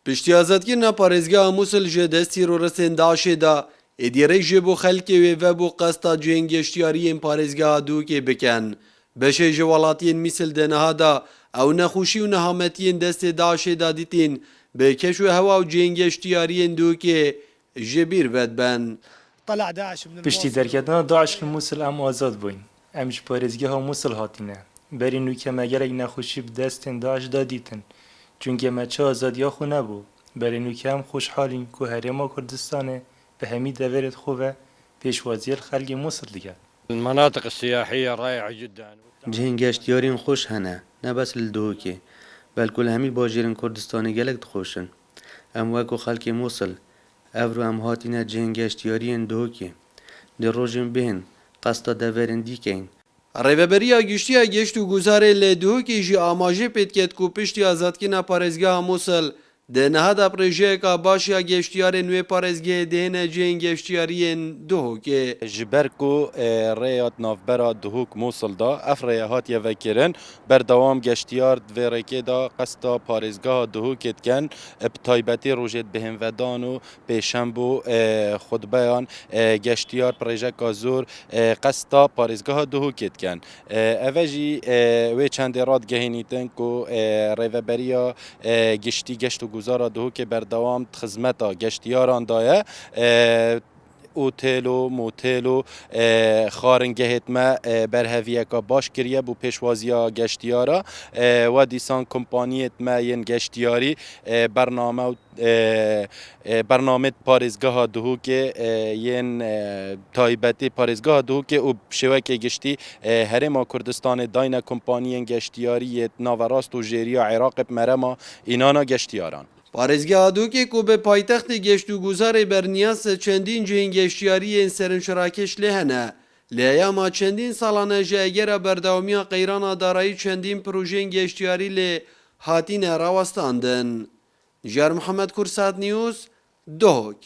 پشتی آزادکردنا پارێزگا مووسڵ ji destê rorestên Daişê da êdîrê ji bo xelkê wê ve bû qesta cihênggeştiyariyên parêzgeha Duhokê bikin. Beşê ji welatiyên Mîsil de niha da ew nexweşî û nehametiyên destê Daişê da dîtin bi keş û hewa û cihênggeştiyariyên Duhokê ji bîr vedibin. پشتی درکتنا داعش مووسڵ ئەم ئازاد بووین ئەم ji parêzgeha مووسڵ hatine berî nûkê me gelek nexweşî bi destên Daeş da dîtin çunke me çi azadiya xwe nebû berî nûkê em xweşhalîn ku Herêma Kurdistanê bi hemî deverê xwe ve pêşwaziyê li xelkê Mosul dike. المناطق السياحية رائعة جدا. جهنگشتیارین خوش هنه نه بس لدوکی بلکه همی باجرین کردستانی گلک دخوشن ام وکو خلک موصل افرو ام هاتینه جهنگشتیارین دوکی در روژن بهن قصد دورن دیکین Rêveberiya giştiya geşt û guzarê li Duhokê jî amajê pê dike ku piştî azadkirina parêzgeha Mosul di nihada projeyeka başiya geştiyarên wê parêzgehê dihêne cihênggeştiyariyên Duhokê. ji ber ku rêya navbera Duhok Mosul da ev rêya hatiye vekirin berdewam geştiyar vê rêkê da qesta parêzgeha Duhokê dikin bi taybetî rojê bihênvedan û pêşembo xutbeyan geştiyar projeka zor qesta parêzgeha Duhokê dikin. Ev jî wê çendê radgehînîtin ku rêveberiya giştî geşt û guzara Duhokê berdewam xizmeta geştiyaran da ye اوتل و موتل و خارنگهت ما برهویه که باش کریه بو پیشوازیا گشتیارا و دیسان کمپانیت ما ین گشتیاری برنامه پارێزگاه Duhokê ین تایبەتی پارێزگاه Duhokê û şewekê giştî Herêma Kurdistanê dayne kompaniyên geştiyariyê navarast û jêriya Iraqê merema înana geştiyaran. Parêzgeha Duhokê ku bi paytextê geşt û guzarê berniyas çendîn cihênggeştiyariyên serînşirakeş lê hene. Li eyama çendîn salan e ji egera berdewamiya qeyrana darayî çendîn projeyên geştiyarî lê hatîne rawestandin. Jer Mihemed Kursat News, Duhok.